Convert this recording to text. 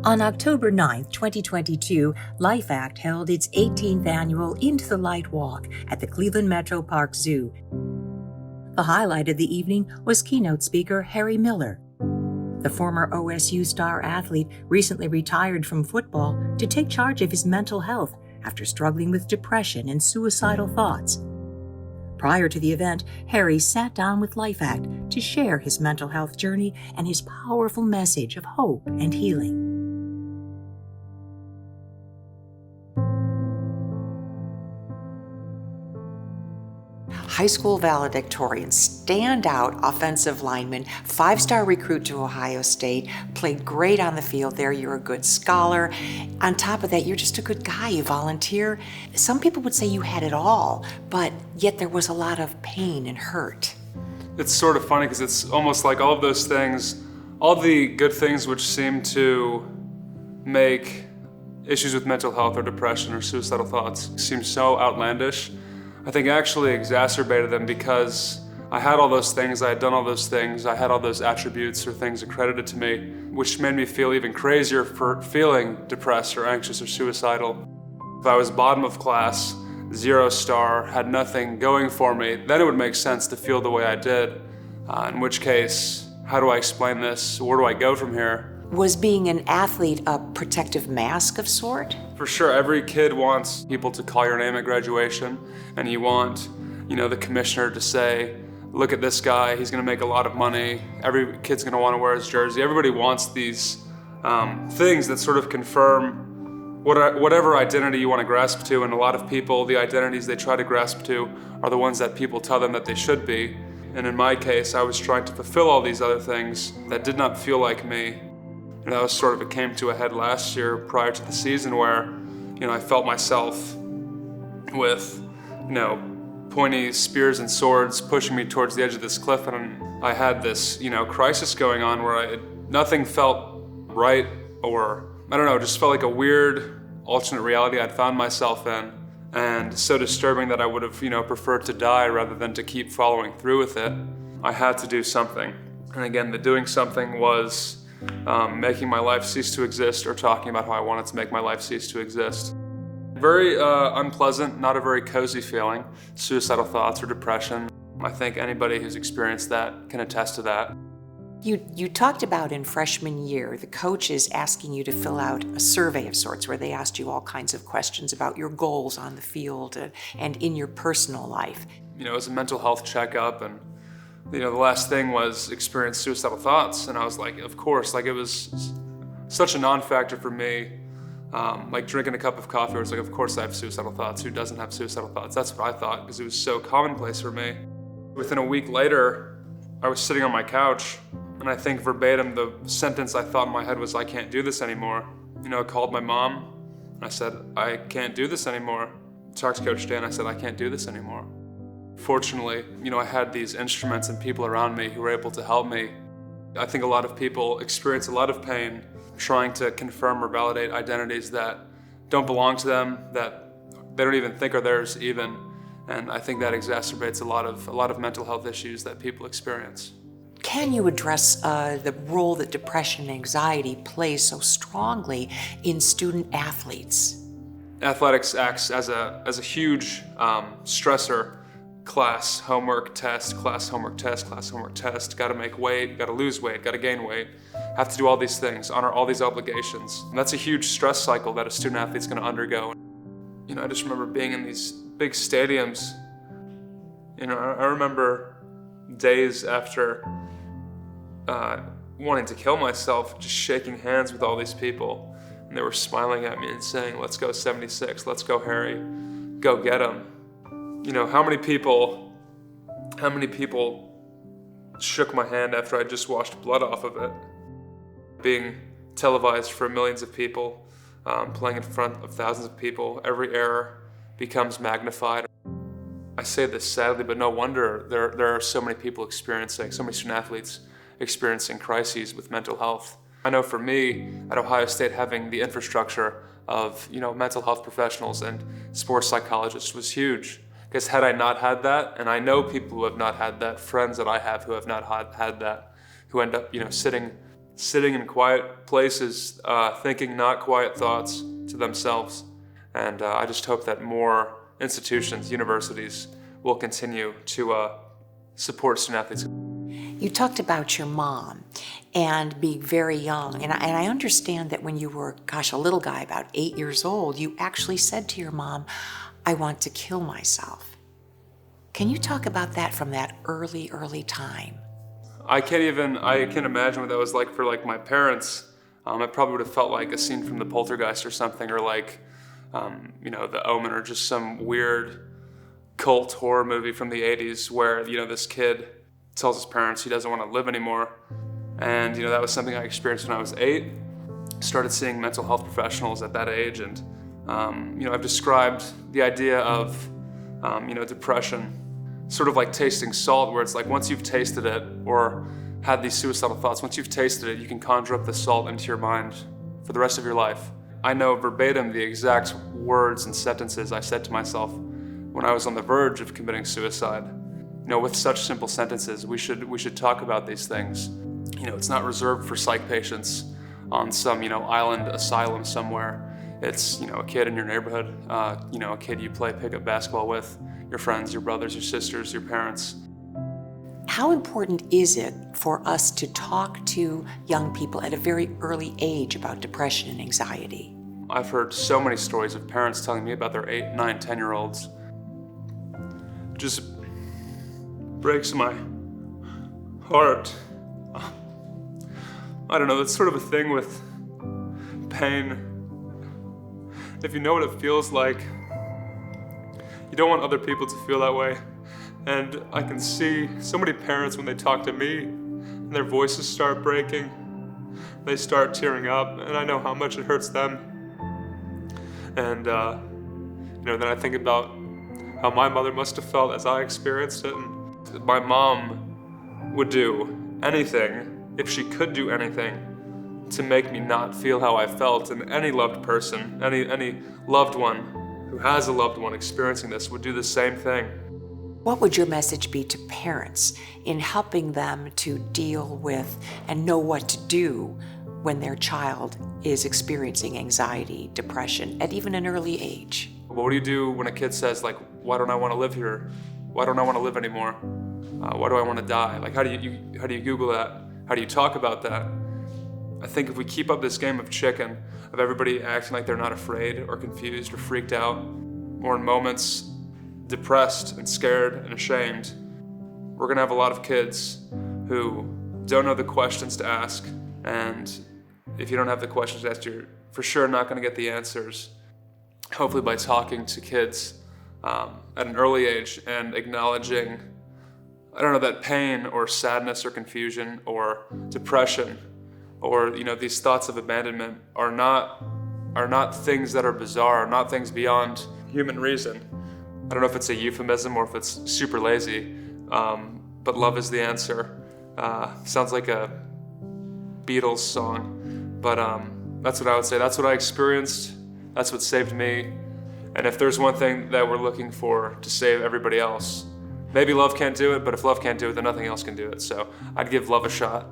On October 9, 2022, LifeAct held its 18th annual Into the Light Walk at the Cleveland Metro Park Zoo. The highlight of the evening was keynote speaker Harry Miller. The former OSU star athlete recently retired from football to take charge of his mental health after struggling with depression and suicidal thoughts. Prior to the event, Harry sat down with LifeAct to share his mental health journey and his powerful message of hope and healing. High school valedictorian, standout offensive lineman, 5-star recruit to Ohio State, played great on the field there, you're a good scholar. On top of that, you're just a good guy, you volunteer. Some people would say you had it all, but yet there was a lot of pain and hurt. It's sort of funny because it's almost like all of those things, all the good things which seem to make issues with mental health or depression or suicidal thoughts seem so outlandish, I think actually exacerbated them because I had all those things, I had done all those things, I had all those attributes or things accredited to me, which made me feel even crazier for feeling depressed or anxious or suicidal. If I was bottom of class, 0-star, had nothing going for me, then it would make sense to feel the way I did. In which case, how do I explain this? Where do I go from here? Was being an athlete a protective mask of sort? For sure, every kid wants people to call your name at graduation, and you want, the commissioner to say, look at this guy, he's gonna make a lot of money, every kid's gonna wanna wear his jersey. Everybody wants these things that sort of confirm whatever identity you wanna grasp to, and a lot of people, the identities they try to grasp to are the ones that people tell them that they should be. And in my case, I was trying to fulfill all these other things that did not feel like me. And that was sort of, it came to a head last year prior to the season where, I felt myself with, pointy spears and swords pushing me towards the edge of this cliff, and I had this, crisis going on where nothing felt right, or I don't know, just felt like a weird alternate reality I'd found myself in, and so disturbing that I would have, preferred to die rather than to keep following through with it. I had to do something. And again, the doing something was making my life cease to exist, or talking about how I wanted to make my life cease to exist. Very unpleasant, not a very cozy feeling, suicidal thoughts or depression. I think anybody who's experienced that can attest to that. You talked about in freshman year, the coaches asking you to fill out a survey of sorts where they asked you all kinds of questions about your goals on the field and in your personal life. It was a mental health checkup, and the last thing was experience suicidal thoughts, and I was like, of course, it was such a non-factor for me. Like drinking a cup of coffee, I was like, of course I have suicidal thoughts. Who doesn't have suicidal thoughts? That's what I thought, because it was so commonplace for me. Within a week later, I was sitting on my couch, and I think verbatim the sentence I thought in my head was, I can't do this anymore. I called my mom, and I said, I can't do this anymore. Talked to Coach Dan, I said, I can't do this anymore. Fortunately, I had these instruments and people around me who were able to help me. I think a lot of people experience a lot of pain trying to confirm or validate identities that don't belong to them, that they don't even think are theirs even. And I think that exacerbates a lot of mental health issues that people experience. Can you address the role that depression and anxiety plays so strongly in student athletes? Athletics acts as a huge stressor. Class, homework, test, class, homework, test, class, homework, test. Got to make weight, got to lose weight, got to gain weight. Have to do all these things, honor all these obligations. And that's a huge stress cycle that a student athlete's going to undergo. I just remember being in these big stadiums. I remember days after wanting to kill myself, just shaking hands with all these people. And they were smiling at me and saying, let's go 76, let's go Harry, go get him. How many people shook my hand after I just washed blood off of it? Being televised for millions of people, playing in front of thousands of people, every error becomes magnified. I say this sadly, but no wonder there are so many people so many student athletes experiencing crises with mental health. I know for me, at Ohio State, having the infrastructure of mental health professionals and sports psychologists was huge. Because had I not had that, and I know people who have not had that, friends that I have who have not had that, who end up sitting sitting in quiet places, thinking not quiet thoughts to themselves. And I just hope that more institutions, universities, will continue to support student athletes. You talked about your mom and being very young, and I understand that when you were, a little guy, about 8 years old, you actually said to your mom, "I want to kill myself." Can you talk about that from that early time? I can't imagine what that was like for my parents. It probably would have felt like a scene from The Poltergeist or something, or The Omen, or just some weird cult horror movie from the 80s where, this kid tells his parents he doesn't want to live anymore. And, that was something I experienced when I was 8. Started seeing mental health professionals at that age. And, I've described the idea of, depression sort of like tasting salt, where it's like once you've tasted it or had these suicidal thoughts, once you've tasted it, you can conjure up the salt into your mind for the rest of your life. I know verbatim the exact words and sentences I said to myself when I was on the verge of committing suicide. With such simple sentences, we should talk about these things. It's not reserved for psych patients on some, island asylum somewhere. It's, a kid in your neighborhood, a kid you play pickup basketball with, your friends, your brothers, your sisters, your parents. How important is it for us to talk to young people at a very early age about depression and anxiety? I've heard so many stories of parents telling me about their 8, 9, 10-year-olds. Just breaks my heart. I don't know, that's sort of a thing with pain. If you know what it feels like, you don't want other people to feel that way. And I can see so many parents when they talk to me and their voices start breaking, they start tearing up, and I know how much it hurts them. And then I think about how my mother must have felt as I experienced it. And my mom would do anything, if she could do anything, to make me not feel how I felt. And any loved person, any loved one who has a loved one experiencing this would do the same thing. What would your message be to parents in helping them to deal with and know what to do when their child is experiencing anxiety, depression at even an early age? What do you do when a kid says, why don't I want to live here? Why don't I want to live anymore? Why do I want to die? How do you Google that? How do you talk about that? I think if we keep up this game of chicken, of everybody acting like they're not afraid or confused or freaked out, or in moments depressed and scared and ashamed, we're gonna have a lot of kids who don't know the questions to ask. And if you don't have the questions to ask, you're for sure not gonna get the answers. Hopefully by talking to kids at an early age and acknowledging, that pain or sadness or confusion or depression or these thoughts of abandonment are not things that are bizarre, are not things beyond human reason. I don't know if it's a euphemism or if it's super lazy, but love is the answer. Sounds like a Beatles song, but that's what I would say. That's what I experienced. That's what saved me. And if there's one thing that we're looking for to save everybody else, maybe love can't do it, but if love can't do it, then nothing else can do it. So I'd give love a shot.